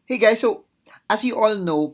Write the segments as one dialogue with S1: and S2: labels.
S1: Hey guys, so as you all know,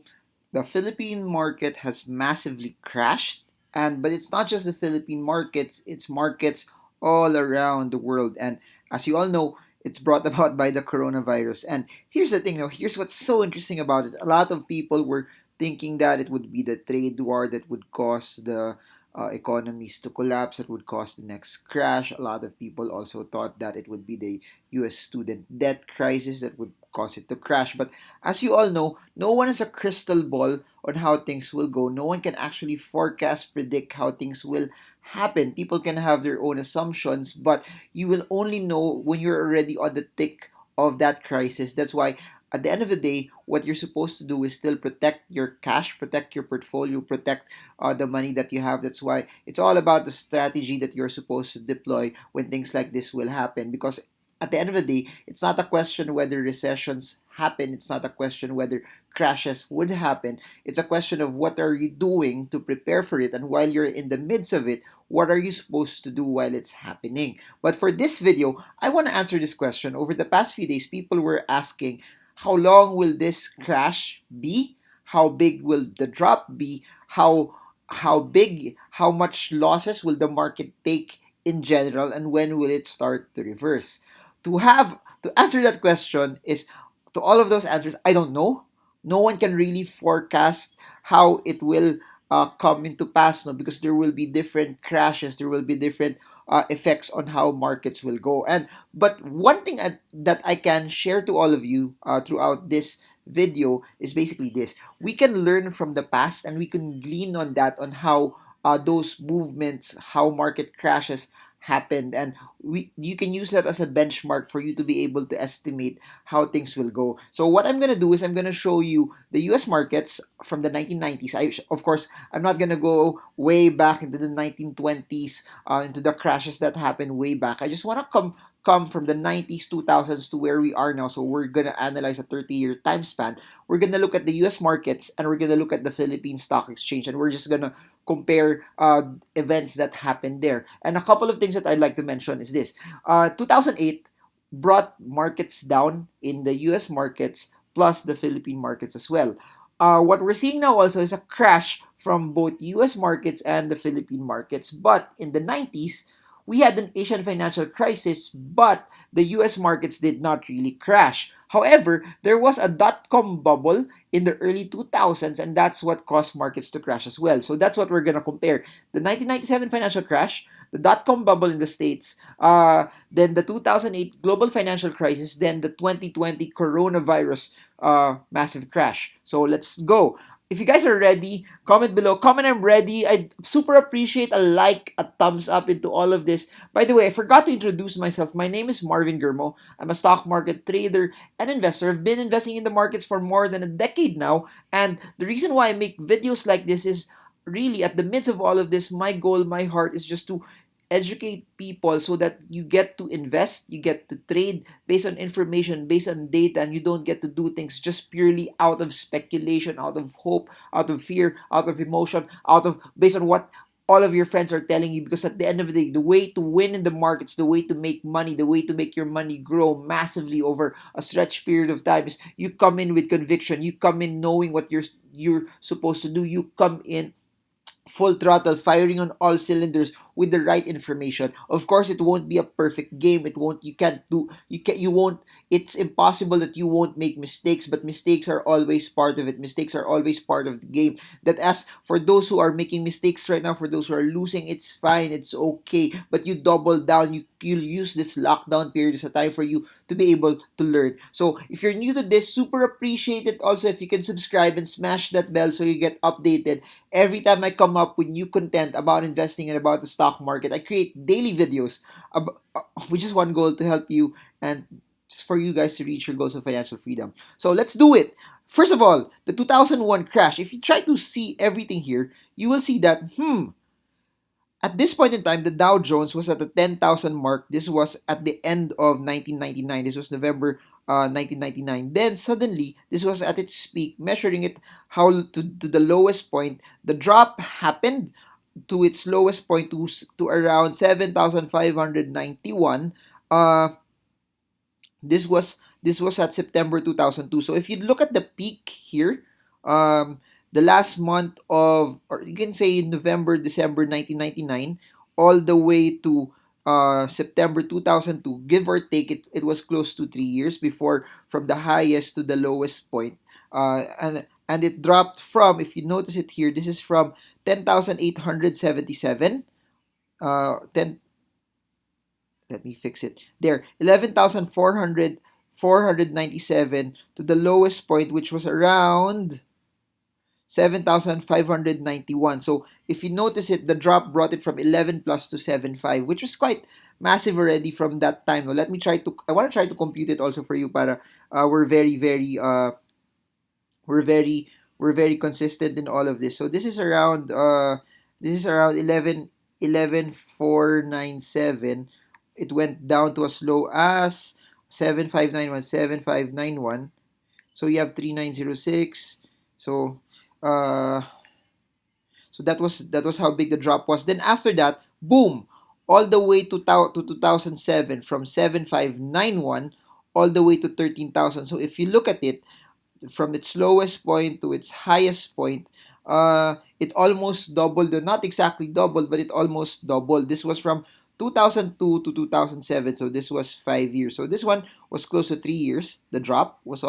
S1: the Philippine market has massively crashed, and but it's not just the Philippine markets, it's markets all around the world. And as you all know, it's brought about by the coronavirus. And here's the thing, here's what's so interesting about it. A lot of people were thinking that it would be the trade war that would cause the economies to collapse, that would cause the next crash. A lot of people also thought that it would be the US student debt crisis that would cause it to crash. But as you all know, no one has a crystal ball on how things will go. No one can actually forecast, predict how things will happen. People can have their own assumptions, but you will only know when you're already on the thick of that crisis. That's why at the end of the day, what you're supposed to do is still protect your cash, protect your portfolio, protect the money that you have. That's why it's all about the strategy that you're supposed to deploy when things like this will happen. Because at the end of the day, it's not a question whether recessions happen. It's not a question whether crashes would happen. It's a question of what are you doing to prepare for it. And while you're in the midst of it, what are you supposed to do while it's happening? But for this video, I want to answer this question. Over the past few days, people were asking, how long will this crash be? How big will the drop be? How much losses will the market take in general, and when will it start to reverse? To answer that question is to all of those answers, I don't know. No one can really forecast how it will come into pass, no, because there will be different crashes, there will be different effects on how markets will go. And but one thing that I can share to all of you throughout this video is basically this: we can learn from the past and we can glean on that, on how those movements, how market crashes happened, and you can use that as a benchmark for you to be able to estimate how things will go. So what I'm going to do is I'm going to show you the US markets from the 1990s. Of course, I'm not going to go way back into the 1920s, into the crashes that happened way back. I just want to come from the 90s, 2000s to where we are now. So we're going to analyze a 30-year time span. We're going to look at the US markets and we're going to look at the Philippine Stock Exchange, and we're just going to compare events that happened there. And a couple of things that I'd like to mention is this: 2008 brought markets down in the US markets plus the Philippine markets as well. What we're seeing now also is a crash from both US markets and the Philippine markets. But in the 90s, we had an Asian financial crisis, but the US markets did not really crash. However, there was a dot-com bubble in the early 2000s, and that's what caused markets to crash as well. So that's what we're going to compare: the 1997 financial crash, the dot-com bubble in the States, then the 2008 global financial crisis, then the 2020 coronavirus massive crash. So let's go. If you guys are ready, comment below. Comment I'm ready. I'd super appreciate a like, a thumbs up into all of this. By the way, I forgot to introduce myself. My name is Marvin Germo. I'm a stock market trader and investor. I've been investing in the markets for more than a decade now. And the reason why I make videos like this is really at the midst of all of this, my goal, my heart is just to educate people so that you get to invest, you get to trade based on information, based on data, and you don't get to do things just purely out of speculation, out of hope, out of fear, out of emotion, out of based on what all of your friends are telling you. Because at the end of the day, the way to win in the markets, the way to make money, the way to make your money grow massively over a stretched period of time is you come in with conviction, you come in knowing what you're supposed to do, you come in full throttle, firing on all cylinders with the right information. Of course, it won't be a perfect game. It won't. You can't do. You won't. It's impossible that you won't make mistakes. But mistakes are always part of it. Mistakes are always part of the game. That as for those who are making mistakes right now, for those who are losing, it's fine. It's okay. But you double down. You'll use this lockdown period as a time for you to be able to learn. So if you're new to this, super appreciate it. Also, if you can subscribe and smash that bell so you get updated every time I come up with new content about investing and about the stock market. I create daily videos with just one goal: to help you and for you guys to reach your goals of financial freedom. So let's do it. First of all, the 2001 crash. If you try to see everything here, you will see that, at this point in time, the Dow Jones was at the 10,000 mark. This was at the end of 1999. This was November 1999. Then suddenly, this was at its peak, measuring it to the lowest point. The drop happened to its lowest point to around 7,591. This was This was at September 2002. So if you look at the peak here, um, the last month of, or you can say November, December 1999, all the way to September 2002, give or take, it was close to 3 years before from the highest to the lowest point. And it dropped from, if you notice it here, this is from 10,877, 10, let me fix it there, 11,497 to the lowest point, which was around 7,591. So if you notice it, the drop brought it from 11 plus to 7.5, which was quite massive already from that time. Now, let me try to, I want to try to compute it also for you para we're we're very we're very consistent in all of this. So this is around 11,497. It went down to as low as 7,591. So you have 3,906. So uh so that was how big the drop was. Then after that, boom, all the way to 2007, from 7,591 all the way to 13,000. So if you look at it, from its lowest point to its highest point, it almost doubled. Not exactly doubled, but it almost doubled. This was from 2002 to 2007, so this was 5 years. So this one was close to 3 years. The drop was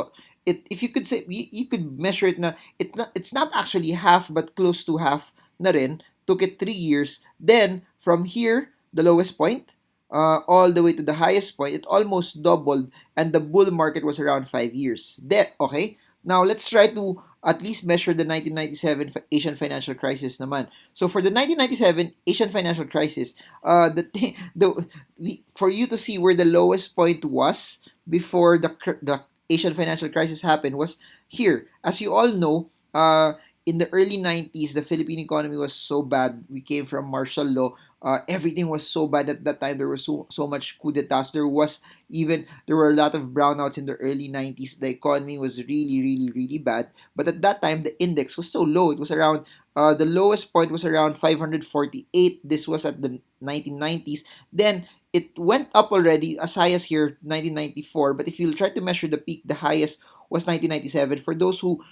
S1: it. If you could say, you could measure it na, it's not actually half, but close to half na rin. Took it 3 years. Then from here, the lowest point, all the way to the highest point, it almost doubled, and the bull market was around 5 years. Okay. Now let's try to at least measure the 1997 Asian financial crisis naman. So for the 1997 Asian financial crisis, the thing, for you to see where the lowest point was before the Asian financial crisis happened was here. As you all know, in the early 90s, the Philippine economy was so bad. We came from martial law. Everything was so bad at that time. There was so much coup d'etats. There were a lot of brownouts in the early 90s. The economy was really, really, really bad. But at that time, the index was so low. It was around, the lowest point was around 548. This was at the 1990s. Then it went up already as high as here, 1994. But if you try to measure the peak, the highest was 1997. For those who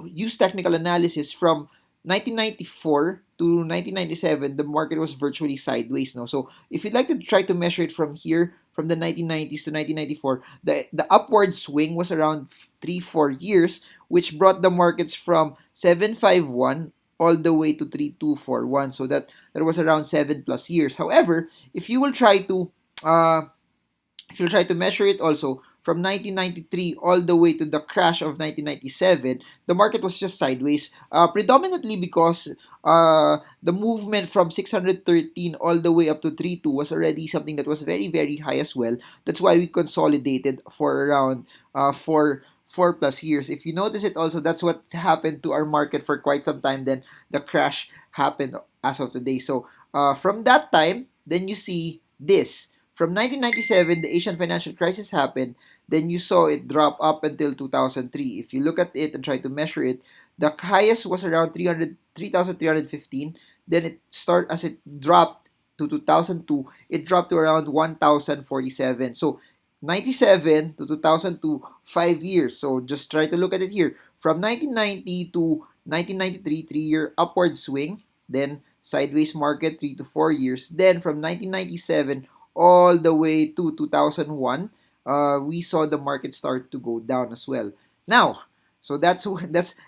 S1: use technical analysis, from 1994 to 1997, the market was virtually sideways. No, so if you'd like to try to measure it from here, from the 1990s to 1994, the upward swing was around 3-4 years, which brought the markets from 751 all the way to 3241. So that was around 7+ years. However, uh, if you'll try to measure it also from 1993 all the way to the crash of 1997, the market was just sideways, predominantly because the movement from 613 all the way up to 32 was already something that was very, very high as well. That's why we consolidated for around 4+ years. If you notice it also, that's what happened to our market for quite some time. Then the crash happened as of today. So from that time, then you see this. From 1997, the Asian financial crisis happened. Then you saw it drop up until 2003. If you look at it and try to measure it, the highest was around 3,315. Then as it dropped to 2002, it dropped to around 1,047. So 97 to 2002, 5 years. So just try to look at it here. From 1990 to 1993, 3-year upward swing. Then sideways market, 3 to 4 years. Then from 1997 all the way to 2001, we saw the market start to go down as well. Now, so that's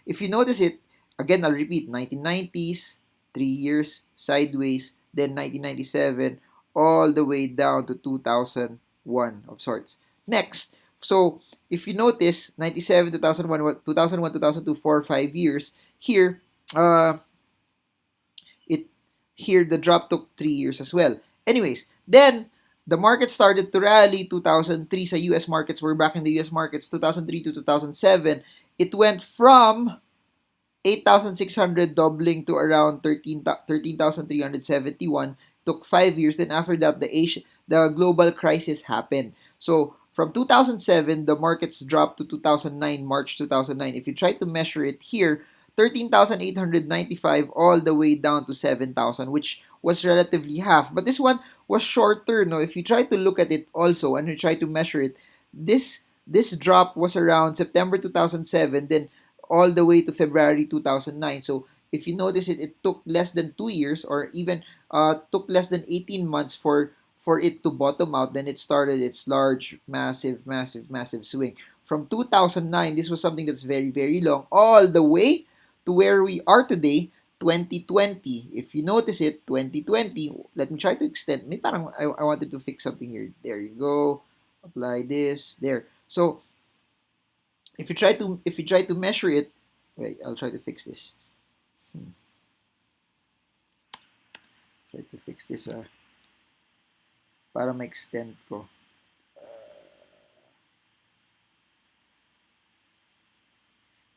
S1: if you notice it, again, I'll repeat, 1990s, 3 years, sideways, then 1997, all the way down to 2001 of sorts. Next, so if you notice, 97, 2001, 2001, 2002, 4 or 5 years, here, it here the drop took 3 years as well. Anyways, then the market started to rally 2003 sa US markets. We're back in the US markets. 2003 to 2007, it went from 8,600 doubling to around 13,371. Took 5 years. Then after that, the global crisis happened. So from 2007, the markets dropped to 2009, March 2009. If you try to measure it here, 13,895 all the way down to 7,000, which was relatively half. But this one was shorter. No, if you try to look at it also and you try to measure it, this drop was around September 2007, then all the way to February 2009. So if you notice it, it took less than 2 years, or even took less than 18 months for it to bottom out. Then it started its large, massive swing. From 2009, this was something that's very long, all the way to where we are today, 2020. If you notice it, 2020, let me try to extend. May parang I wanted to fix something here. There you go. Apply this there. So if you try to measure it, wait, I'll try to fix this. Try to fix this para ma-extend ko.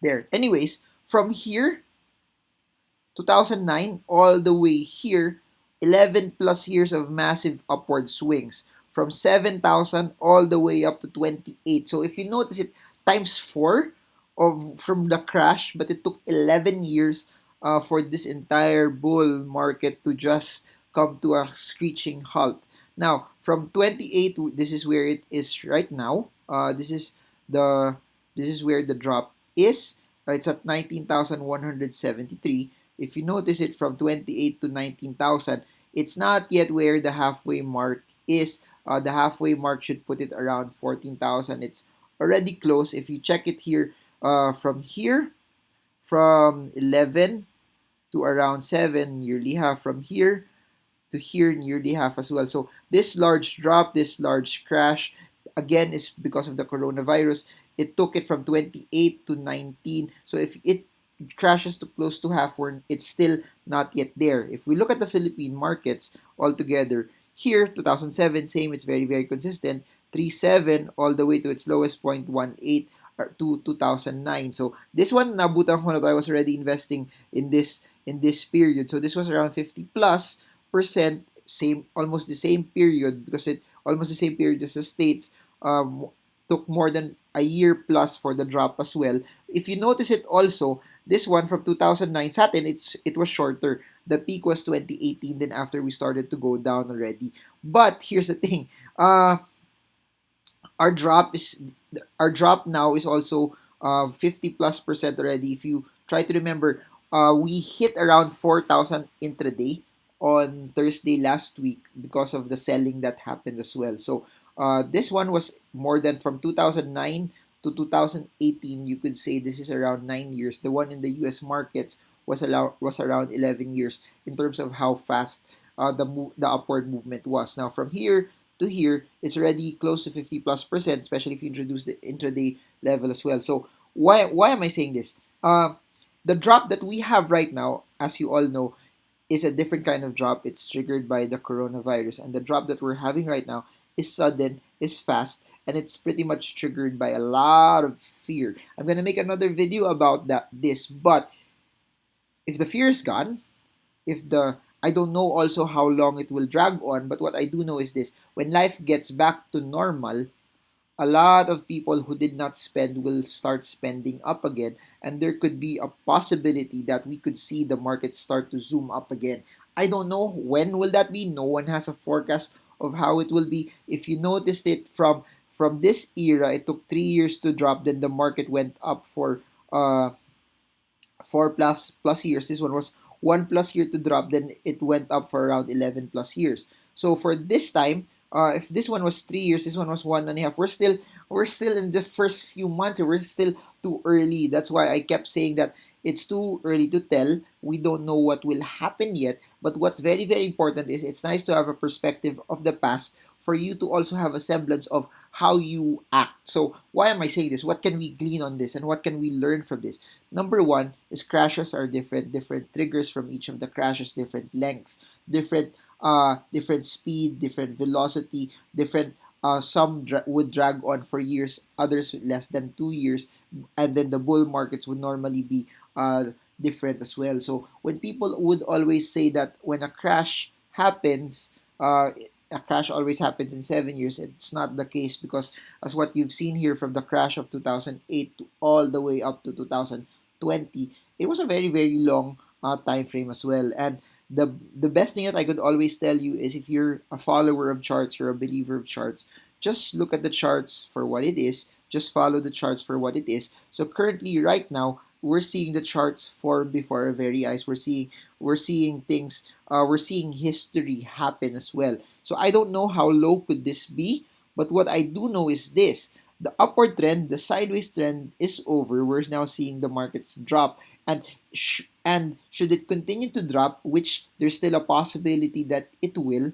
S1: There. Anyways, from here 2009 all the way here, 11 plus years of massive upward swings from 7,000 all the way up to 28. So if you notice it, times 4 of from the crash, but it took 11 years for this entire bull market to just come to a screeching halt. Now, from 28, this is where it is right now. The this is where the drop is. It's at 19,173. If you notice it, from 28 to 19,000, it's not yet where the halfway mark is. The halfway mark should put it around 14,000. It's already close. If you check it here, from 11 to around 7, nearly half. From here to here, nearly half as well. So this large drop, this large crash, again, is because of the coronavirus. It took it from 28 to 19. So if it crashes to close to half, where it's still not yet there. If we look at the Philippine markets altogether, here 2007, same, it's very consistent. 3.7 all the way to its lowest point, 1.8 to 2009. So this one, nabutan ko na to. I was already investing in this period. So this was around 50 plus percent, same, almost the same period, because it almost the same period as the States. Took more than a year plus for the drop as well. If you notice it also, this one from 2009, sa atin, it was shorter. The peak was 2018, then after we started to go down already. But here's the thing. Our drop now is also 50 plus percent already. If you try to remember, we hit around 4,000 intraday on Thursday last week because of the selling that happened as well. So this one was more than, from 2009 to 2018. You could say this is around 9 years. The one in the U.S. markets was around 11 years in terms of how fast the upward movement was. Now from here to here, it's already close to 50 plus percent, especially if you introduce the intraday level as well. So why am I saying this? The drop that we have right now, as you all know, is a different kind of drop. It's triggered by the coronavirus, and the drop that we're having right now is sudden, is fast, and it's pretty much triggered by a lot of fear. I'm gonna make another video about this, but if the fear is gone, if the I don't know also how long it will drag on, but what I do know is this: when life gets back to normal, a lot of people who did not spend will start spending up again, and there could be a possibility that we could see the market start to zoom up again. I don't know when will that be. No one has a forecast of how it will be. If you noticed it, from this era, it took 3 years to drop, then the market went up for 4 plus years. This one was 1 plus year to drop, then it went up for around 11 plus years. So for this time, if this one was 3 years, this one was 1.5. We're still in the first few months, and we're still too early. That's why I kept saying that it's too early to tell. We don't know what will happen yet. But what's very important is, it's nice to have a perspective of the past for you to also have a semblance of how you act. So why am I saying this? What can we glean on this, and what can we learn from this? Number one is, crashes are different triggers from each of the crashes, different lengths, different speed, different velocity, different. Some would drag on for years, others less than 2 years, and then the bull markets would normally be different as well. So when people would always say that when a crash happens, a crash always happens in 7 years, it's not the case, because as what you've seen here, from the crash of 2008 to all the way up to 2020, it was a very long time frame as well. And the best thing that I could always tell you is, if you're a follower of charts or a believer of charts, just look at the charts for what it is. Just follow the charts for what it is. So currently, right now, we're seeing the charts form before our very eyes. We're seeing things. We're seeing history happen as well. So I don't know how low could this be, but what I do know is this: the upward trend, the sideways trend is over. We're now seeing the markets drop, and and should it continue to drop, which there's still a possibility that it will,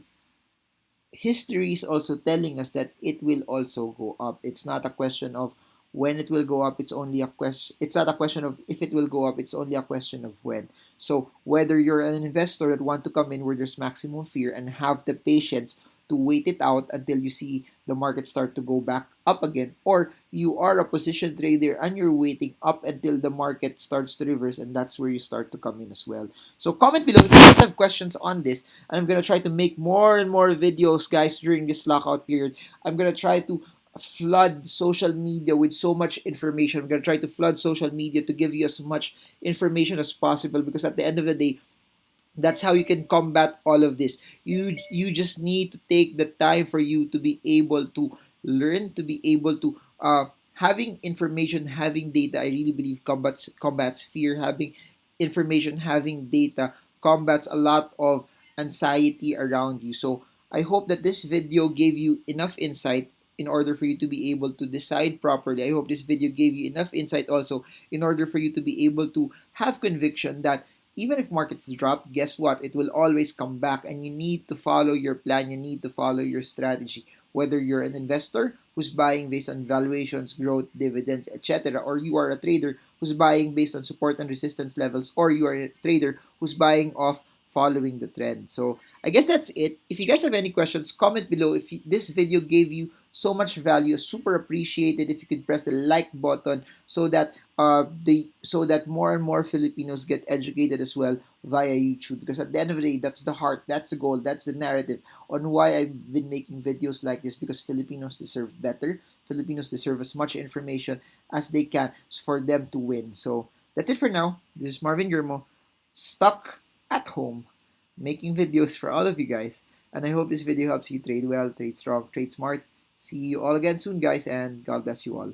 S1: history is also telling us that it will also go up. It's not a question of when it will go up, it's only a question, it's not a question of if it will go up, it's only a question of when. So whether you're an investor that want to come in where there's maximum fear and have the patience to wait it out until you see the market start to go back up again, or you are a position trader and you're waiting up until the market starts to reverse, and that's where you start to come in as well. So comment below if you guys have questions on this, and I'm gonna try to make more and more videos, guys, during this lockout period. I'm gonna try to flood social media with so much information. I'm gonna try to flood social media to give you as much information as possible, because at the end of the day, that's how you can combat all of this. You just need to take the time for you to be able to learn, to be able to having information, having data. I really believe combats fear. Having information, having data combats a lot of anxiety around you. So I hope that this video gave you enough insight in order for you to be able to decide properly. I hope this video gave you enough insight also in order for you to be able to have conviction that even if markets drop, guess what? It will always come back, and you need to follow your plan. You need to follow your strategy. Whether you're an investor who's buying based on valuations, growth, dividends, etc., or you are a trader who's buying based on support and resistance levels, or you are a trader who's buying off following the trend. So I guess that's it. If you guys have any questions, comment below. If this video gave you so much value, super appreciated if you could press the like button, so that more and more Filipinos get educated as well via YouTube. Because at the end of the day, that's the heart, that's the goal, that's the narrative on why I've been making videos like this. Because Filipinos deserve better. Filipinos deserve as much information as they can for them to win. So that's it for now. This is Marvin Germo, stuck at home, making videos for all of you guys. And I hope this video helps you trade well, trade strong, trade smart. See you all again soon, guys, and God bless you all.